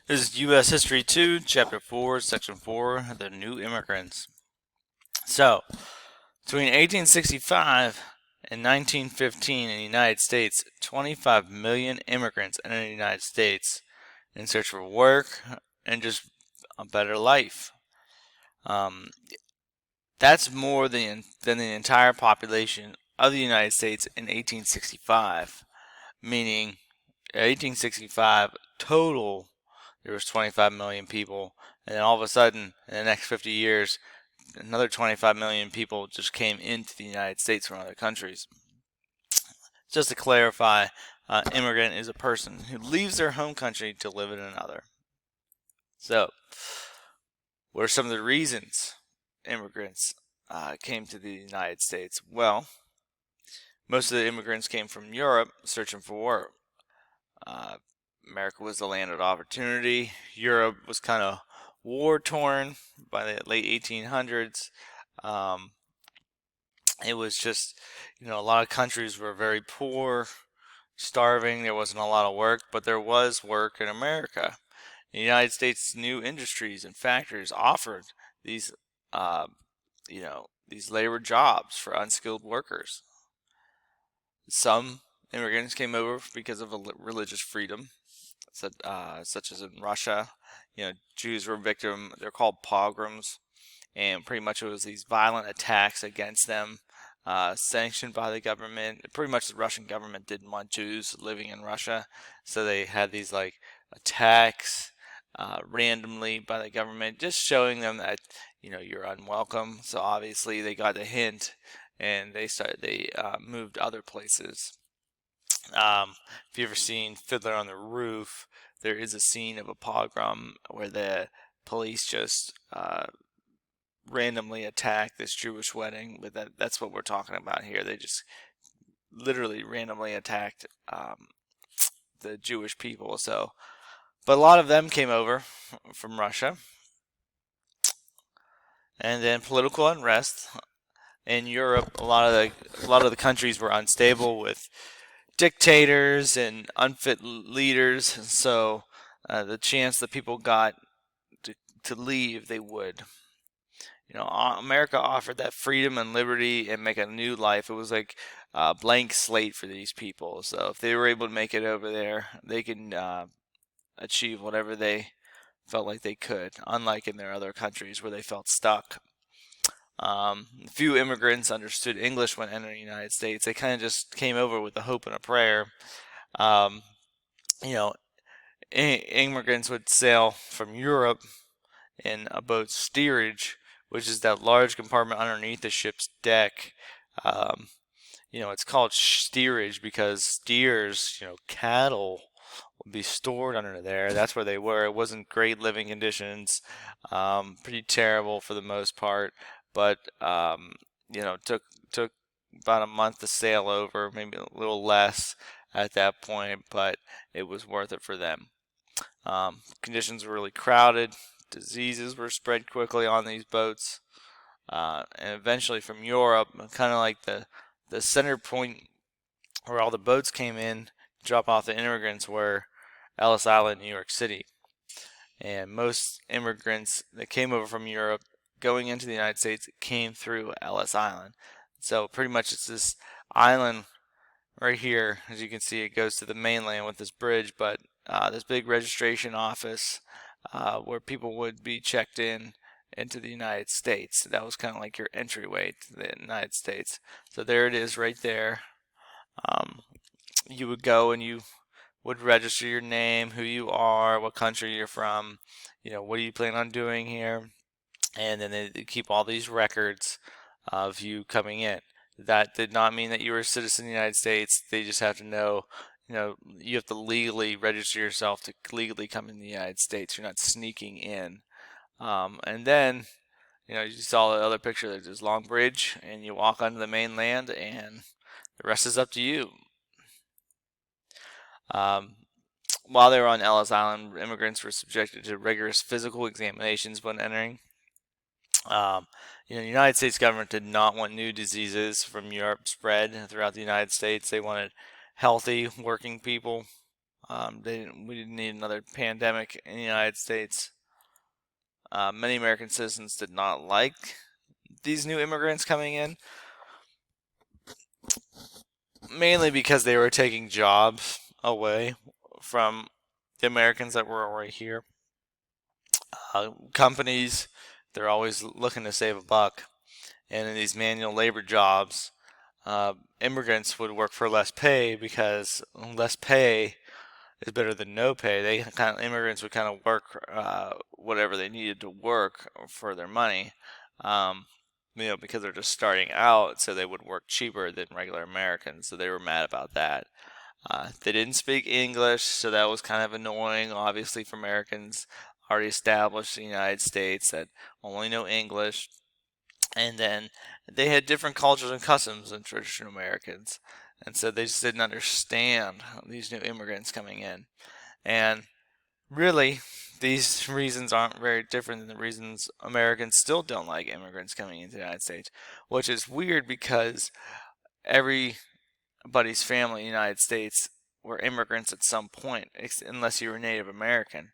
This is U.S. History 2, Chapter 4, Section 4, The New Immigrants. So, between 1865 and 1915 in the United States, 25 million immigrants entered the United States in search for work and just a better life. Um, that's more than the entire population of the United States in 1865, meaning 1865 total there was 25 million people, and then all of a sudden in the next 50 years another 25 million people just came into the United States from other countries. Just to clarify, immigrant is a person who leaves their home country to live in another. So, what are some of the reasons immigrants came to the United States? Well, most of the immigrants came from Europe searching for work. Uh, America was the land of opportunity. Europe was kind of war torn by the late 1800s. Um, it was just, a lot of countries were very poor, starving. There wasn't a lot of work, but there was work in America. The United States' new industries and factories offered these, uh, these labor jobs for unskilled workers. Some immigrants came over because of religious freedom, such as in Russia. Jews were victim. They're called pogroms, and pretty much it was these violent attacks against them, sanctioned by the government. Pretty much the Russian government didn't want Jews living in Russia, so they had these like attacks randomly by the government, just showing them that you're unwelcome. So obviously they got the hint, and they moved other places. If you ever seen Fiddler on the Roof, there is a scene of a pogrom where the police just randomly attack this Jewish wedding. But that's what we're talking about here. They just literally randomly attacked the Jewish people. So, but a lot of them came over from Russia, and then political unrest in Europe. A lot of the countries were unstable with dictators and unfit leaders. So the chance that people got to leave, they would. America offered that freedom and liberty and make a new life. It was like a blank slate for these people. So if they were able to make it over there, they can achieve whatever they felt like they could, unlike in their other countries where they felt stuck. Few immigrants understood English when entering the United States. They kind of just came over with a hope and a prayer. Um, you know, Immigrants would sail from Europe in a boat's steerage, which is that large compartment underneath the ship's deck. Um, it's called steerage because steers, cattle, would be stored under there. That's where they were. It wasn't great living conditions, pretty terrible for the most part. But took about a month to sail over, maybe a little less at that point, but it was worth it for them. Conditions were really crowded. Diseases were spread quickly on these boats, and eventually from Europe, kind of like the center point where all the boats came in to drop off the immigrants were Ellis Island, New York City. And most immigrants that came over from Europe going into the United States came through Ellis Island. So pretty much it's this island right here. As you can see, it goes to the mainland with this bridge, but this big registration office where people would be checked in into the United States. That was kind of like your entryway to the United States. So there it is right there. Um, you would go and you would register your name, who you are, what country you're from, what do you plan on doing here, and then they keep all these records of you coming in. That did not mean that you were a citizen of the United States. They just have to know, you have to legally register yourself to legally come in the United States. You're not sneaking in. And then, you saw the other picture. There's this long bridge, and you walk onto the mainland, and the rest is up to you. Um, while they were on Ellis Island, immigrants were subjected to rigorous physical examinations when entering. The United States government did not want new diseases from Europe spread throughout the United States. They wanted healthy working people. We didn't need another pandemic in the United States. Many American citizens did not like these new immigrants coming in, mainly because they were taking jobs away from the Americans that were already here. Companies, they're always looking to save a buck, and in these manual labor jobs, immigrants would work for less pay because less pay is better than no pay. Immigrants would kind of work whatever they needed to work for their money, um, because they're just starting out, so they would work cheaper than regular Americans. So they were mad about that. They didn't speak English, so that was kind of annoying, obviously, for Americans already established in the United States that only know English. And then they had different cultures and customs than traditional Americans. And so they just didn't understand these new immigrants coming in. And really, these reasons aren't very different than the reasons Americans still don't like immigrants coming into the United States, which is weird because everybody's family in the United States were immigrants at some point, unless you were Native American.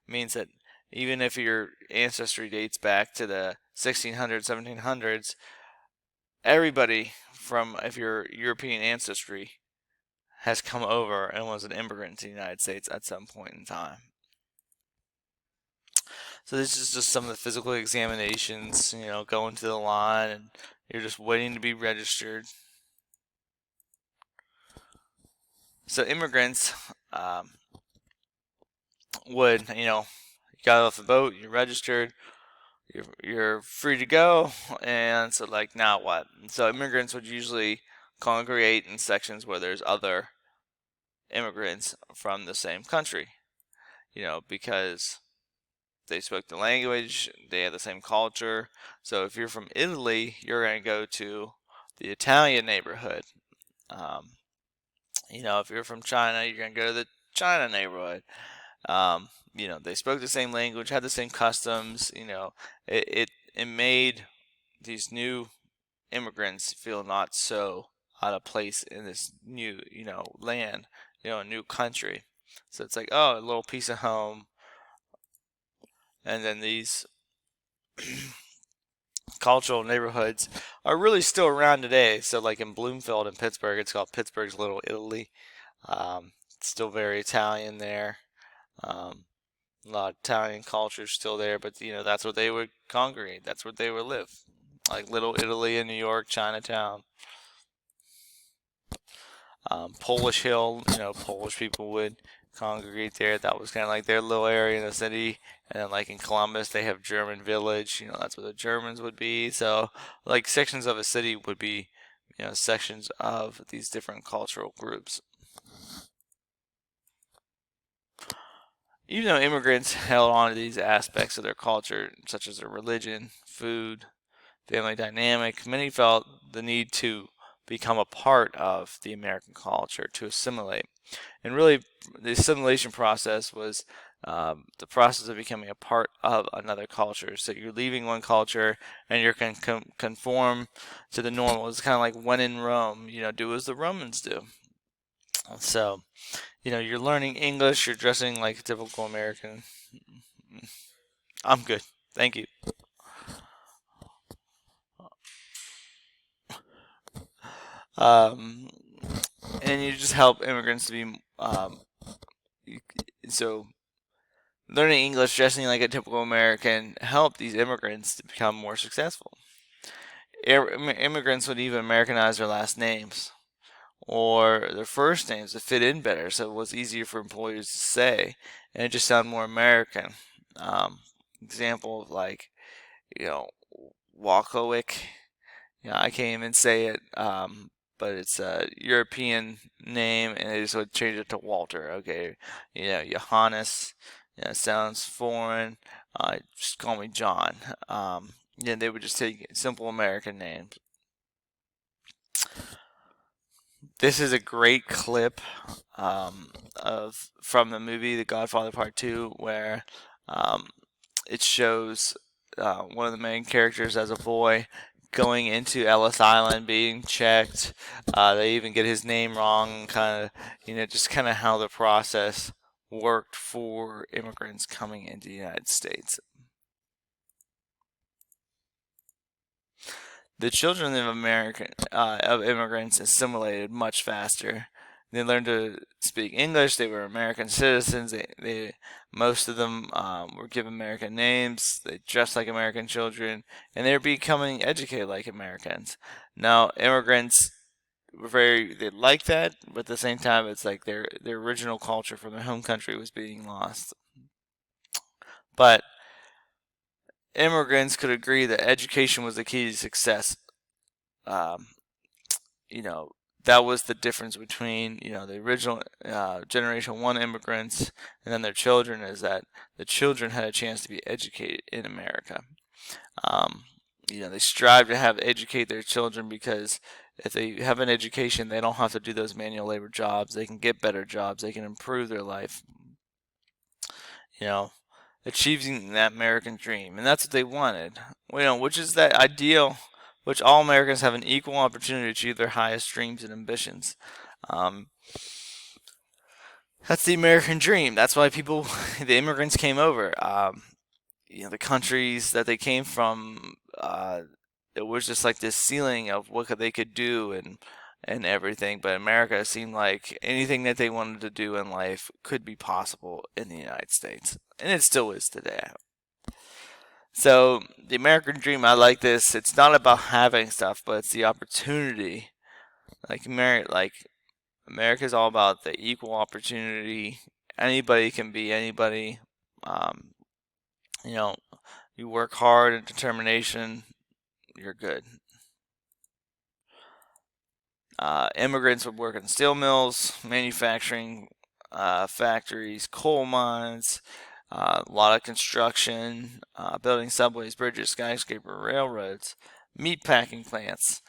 It means that even if your ancestry dates back to the 1600s, 1700s, everybody from, if you're European ancestry, has come over and was an immigrant to the United States at some point in time. So this is just some of the physical examinations, going to the line and you're just waiting to be registered. So immigrants would, you got off the boat, you're registered, you're free to go, and so like now what? So immigrants would usually congregate in sections where there's other immigrants from the same country, because they spoke the language, they have the same culture. So if you're from Italy, you're going to go to the Italian neighborhood. If you're from China, you're going to go to the China neighborhood. They spoke the same language, had the same customs. It made these new immigrants feel not so out of place in this new, land, a new country. So it's like, oh, a little piece of home. And then these cultural neighborhoods are really still around today. So like in Bloomfield and Pittsburgh, it's called Pittsburgh's Little Italy. Still very Italian there. A lot of Italian culture still there, but that's where they would congregate. That's where they would live. Like Little Italy in New York, Chinatown. Polish Hill, Polish people would congregate there. That was kind of like their little area in the city. And then like in Columbus, they have German Village. That's where the Germans would be. So like sections of a city would be, sections of these different cultural groups. Even though immigrants held on to these aspects of their culture, such as their religion, food, family dynamic, many felt the need to become a part of the American culture, to assimilate. And really, the assimilation process was the process of becoming a part of another culture. So you're leaving one culture and you're going to conform to the normal. It's kind of like when in Rome, do as the Romans do. So, you're learning English, you're dressing like a typical American. I'm good. Thank you. And you just help immigrants to be, so learning English, dressing like a typical American, help these immigrants to become more successful. Immigrants would even Americanize their last names or their first names to fit in better, so it was easier for employers to say, and it just sounded more American. Example of like, Walkowick. I can't even say it, but it's a European name, and they just would change it to Walter. Okay, Johannes. Sounds foreign. Just call me John. They would just take simple American names. This is a great clip from the movie The Godfather Part 2, where it shows one of the main characters as a boy going into Ellis Island, being checked. They even get his name wrong, kind of, just kind of how the process worked for immigrants coming into the United States. The children of immigrants assimilated much faster. They learned to speak English. They were American citizens. Most of them were given American names. They dressed like American children, and they were becoming educated like Americans. Now, immigrants they like that, but at the same time, it's like their original culture from their home country was being lost. But immigrants could agree that education was the key to success. Um, that was the difference between, the original Generation 1 immigrants and then their children, is that the children had a chance to be educated in America. They strive to educate their children, because if they have an education, they don't have to do those manual labor jobs. They can get better jobs. They can improve their life. Achieving that American dream, and that's what they wanted. Which is that ideal, which all Americans have an equal opportunity to achieve their highest dreams and ambitions. That's the American dream. That's why the immigrants came over. The countries that they came from, it was just like this ceiling of what they could do and everything. But America seemed like anything that they wanted to do in life could be possible in the United States, and it still is today. So the American dream, I like this. It's not about having stuff, but it's the opportunity. America is all about the equal opportunity. Anybody can be anybody. You work hard and determination, you're good. Immigrants would work in steel mills, manufacturing factories, coal mines, a lot of construction, building subways, bridges, skyscraper, railroads, meat packing plants.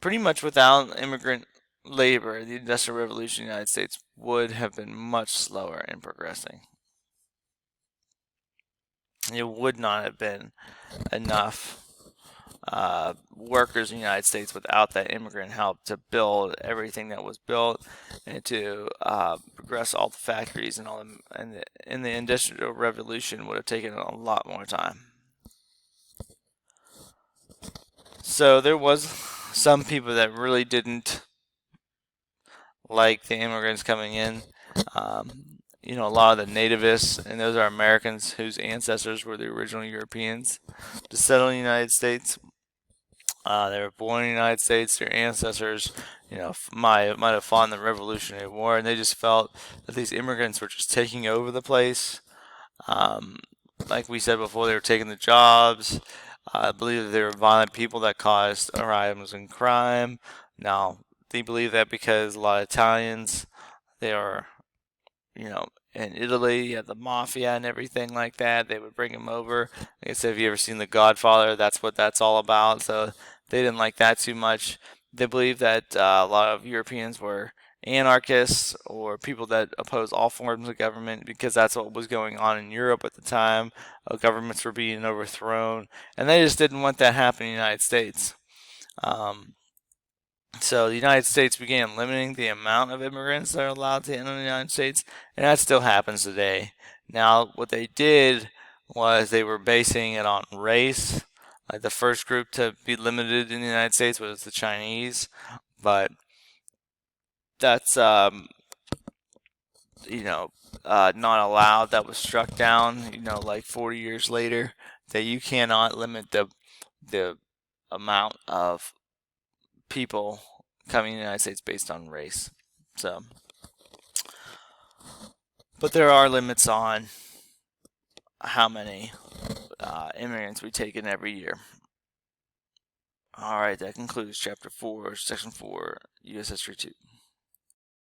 Pretty much without immigrant labor, the Industrial Revolution in the United States would have been much slower in progressing. It would not have been enough workers in the United States without that immigrant help to build everything that was built, and to progress all the factories and and the Industrial Revolution would have taken a lot more time. So there was some people that really didn't like the immigrants coming in. A lot of the nativists, and those are Americans whose ancestors were the original Europeans to settle in the United States. They were born in the United States. Their ancestors, might have fought in the Revolutionary War, and they just felt that these immigrants were just taking over the place. Like we said before, they were taking the jobs. I believe that they were violent people that caused crimes and crime. Now, they believe that because a lot of Italians, they are, in Italy, you have the mafia and everything like that. They would bring them over. Like I said, have you ever seen The Godfather? That's what that's all about. So they didn't like that too much. They believed that a lot of Europeans were anarchists or people that oppose all forms of government, because that's what was going on in Europe at the time. Governments were being overthrown, and they just didn't want that happening in the United States. So the United States began limiting the amount of immigrants that are allowed to enter the United States, and that still happens today. Now, what they did was they were basing it on race. Like the first group to be limited in the United States was the Chinese, but that's not allowed. That was struck down, like 40 years later, that you cannot limit the amount of people coming to the United States based on race. But there are limits on how many immigrants we take in every year. Alright, that concludes Chapter 4, Section 4, U.S. History 2.